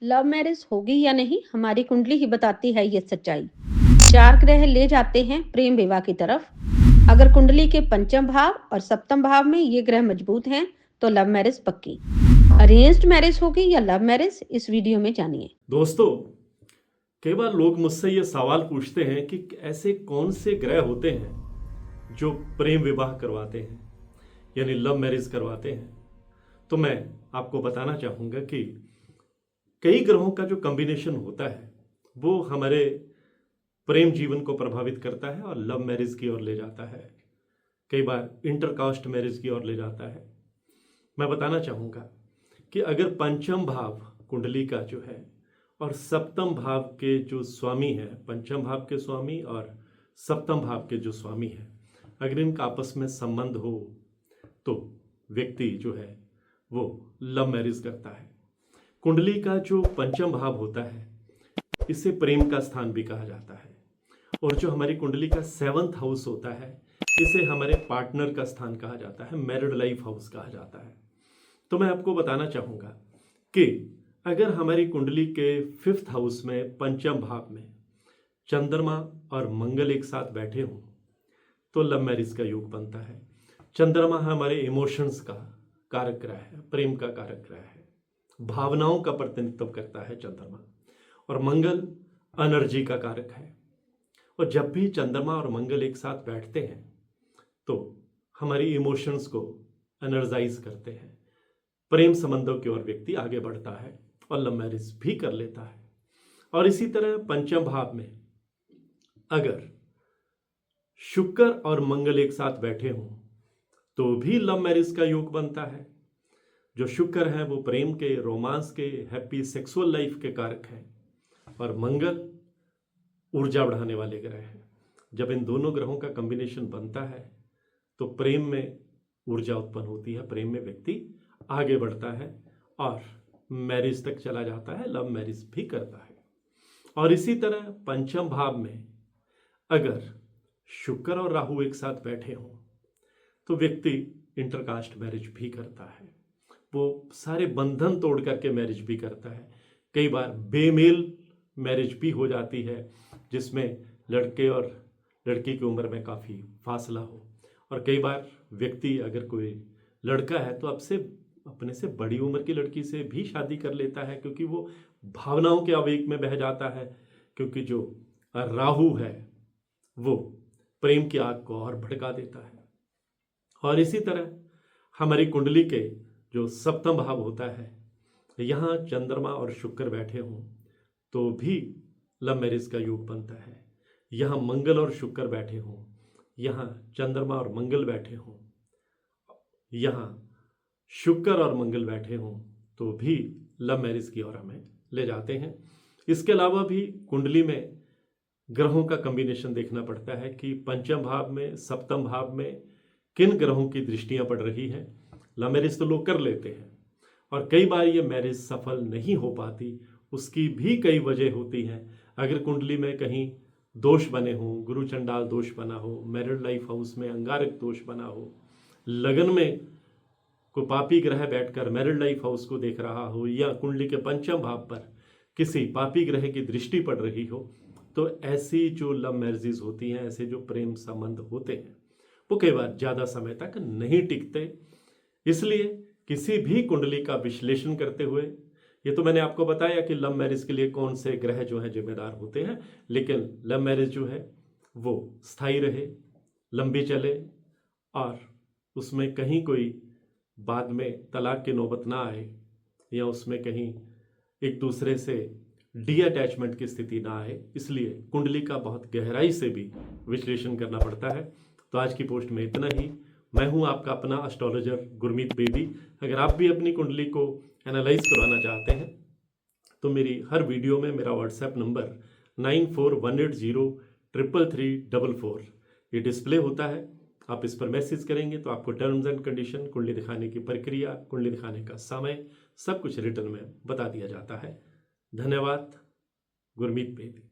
Love marriage होगी या नहीं, हमारी कुंडली ही बताती है ये सच्चाई। चार ग्रह ले जाते हैं प्रेम विवाह की तरफ। अगर कुंडली के पंचम भाव और सप्तम भाव में ये ग्रह मजबूत हैं तो लव मैरिज पक्की। अरेंज्ड मैरिज होगी या लव मैरिज, इस वीडियो में जानिए। दोस्तों, कई बार लोग मुझसे ये सवाल पूछते हैं कि ऐसे कौन से ग्रह होते हैं जो प्रेम विवाह करवाते हैं, यानी लव मैरिज करवाते हैं। तो मैं आपको बताना चाहूँगा कि कई ग्रहों का जो कॉम्बिनेशन होता है वो हमारे प्रेम जीवन को प्रभावित करता है और लव मैरिज की ओर ले जाता है, कई बार इंटरकास्ट मैरिज की ओर ले जाता है। मैं बताना चाहूँगा कि अगर पंचम भाव कुंडली का जो है और सप्तम भाव के जो स्वामी है, पंचम भाव के स्वामी और सप्तम भाव के जो स्वामी है, अगर इनका आपस में संबंध हो तो व्यक्ति जो है वो लव मैरिज करता है। कुंडली का जो पंचम भाव होता है इसे प्रेम का स्थान भी कहा जाता है, और जो हमारी कुंडली का 7th हाउस होता है इसे हमारे पार्टनर का स्थान कहा जाता है, मैरिड लाइफ हाउस कहा जाता है। तो मैं आपको बताना चाहूँगा कि अगर हमारी कुंडली के 5th हाउस में पंचम भाव में चंद्रमा और मंगल एक साथ बैठे हों तो लव मैरिज का योग बनता है। चंद्रमा हमारे इमोशंस का कारक ग्रह है, प्रेम का कारक ग्रह है, भावनाओं का प्रतिनिधित्व करता है चंद्रमा, और मंगल एनर्जी का कारक है। और जब भी चंद्रमा और मंगल एक साथ बैठते हैं तो हमारी इमोशंस को एनर्जाइज करते हैं, प्रेम संबंधों की ओर व्यक्ति आगे बढ़ता है और लव मैरिज भी कर लेता है। और इसी तरह पंचम भाव में अगर शुक्र और मंगल एक साथ बैठे हों तो भी लव मैरिज का योग बनता है। जो शुक्र है वो प्रेम के, रोमांस के, हैप्पी सेक्सुअल लाइफ के कारक हैं, और मंगल ऊर्जा बढ़ाने वाले ग्रह हैं। जब इन दोनों ग्रहों का कॉम्बिनेशन बनता है तो प्रेम में ऊर्जा उत्पन्न होती है, प्रेम में व्यक्ति आगे बढ़ता है और मैरिज तक चला जाता है, लव मैरिज भी करता है। और इसी तरह पंचम भाव में अगर शुक्र और राहु एक साथ बैठे हों तो व्यक्ति इंटरकास्ट मैरिज भी करता है, वो सारे बंधन तोड़ करके मैरिज भी करता है। कई बार बेमेल मैरिज भी हो जाती है जिसमें लड़के और लड़की की उम्र में काफ़ी फासला हो, और कई बार व्यक्ति अगर कोई लड़का है तो अपने से बड़ी उम्र की लड़की से भी शादी कर लेता है, क्योंकि वो भावनाओं के आवेग में बह जाता है, क्योंकि जो राहु है वो प्रेम की आग को और भड़का देता है। और इसी तरह हमारी कुंडली के जो सप्तम भाव होता है, यहाँ चंद्रमा और शुक्र बैठे हों तो भी लव मैरिज का योग बनता है। यहाँ मंगल और शुक्र बैठे हों, यहाँ चंद्रमा और मंगल बैठे हों, यहाँ शुक्र और मंगल बैठे हों तो भी लव मैरिज की ओर हमें ले जाते हैं। इसके अलावा भी कुंडली में ग्रहों का कॉम्बिनेशन देखना पड़ता है कि पंचम भाव में, सप्तम भाव में किन ग्रहों की दृष्टियां पड़ रही हैं। लव मैरिज तो लोग कर लेते हैं और कई बार ये मैरिज सफल नहीं हो पाती, उसकी भी कई वजह होती हैं। अगर कुंडली में कहीं दोष बने हों, गुरु चंडाल दोष बना हो, मैरिड लाइफ हाउस में अंगारक दोष बना हो, लगन में कोई पापी ग्रह बैठकर मैरिड लाइफ हाउस को देख रहा हो, या कुंडली के पंचम भाव पर किसी पापी ग्रह की दृष्टि पड़ रही हो, तो ऐसी जो लव मैरिजेज होती हैं, ऐसे जो प्रेम संबंध होते हैं वो कई बार ज़्यादा समय तक नहीं टिकते। इसलिए किसी भी कुंडली का विश्लेषण करते हुए, ये तो मैंने आपको बताया कि लव मैरिज के लिए कौन से ग्रह जो हैं जिम्मेदार होते हैं, लेकिन लव मैरिज जो है वो स्थायी रहे, लंबी चले, और उसमें कहीं कोई बाद में तलाक की नौबत ना आए, या उसमें कहीं एक दूसरे से डी अटैचमेंट की स्थिति ना आए। इसलिए कुंडली का बहुत गहराई से भी विश्लेषण करना पड़ता है। तो आज की पोस्ट में इतना ही। मैं हूं आपका अपना एस्ट्रोलॉजर गुरमीत बेदी। अगर आप भी अपनी कुंडली को एनालाइज करवाना चाहते हैं तो मेरी हर वीडियो में मेरा व्हाट्सएप नंबर 9418033344 ये डिस्प्ले होता है। आप इस पर मैसेज करेंगे तो आपको टर्म्स एंड कंडीशन, कुंडली दिखाने की प्रक्रिया, कुंडली दिखाने का समय, सब कुछ रिटर्न में बता दिया जाता है। धन्यवाद। गुरमीत बेदी।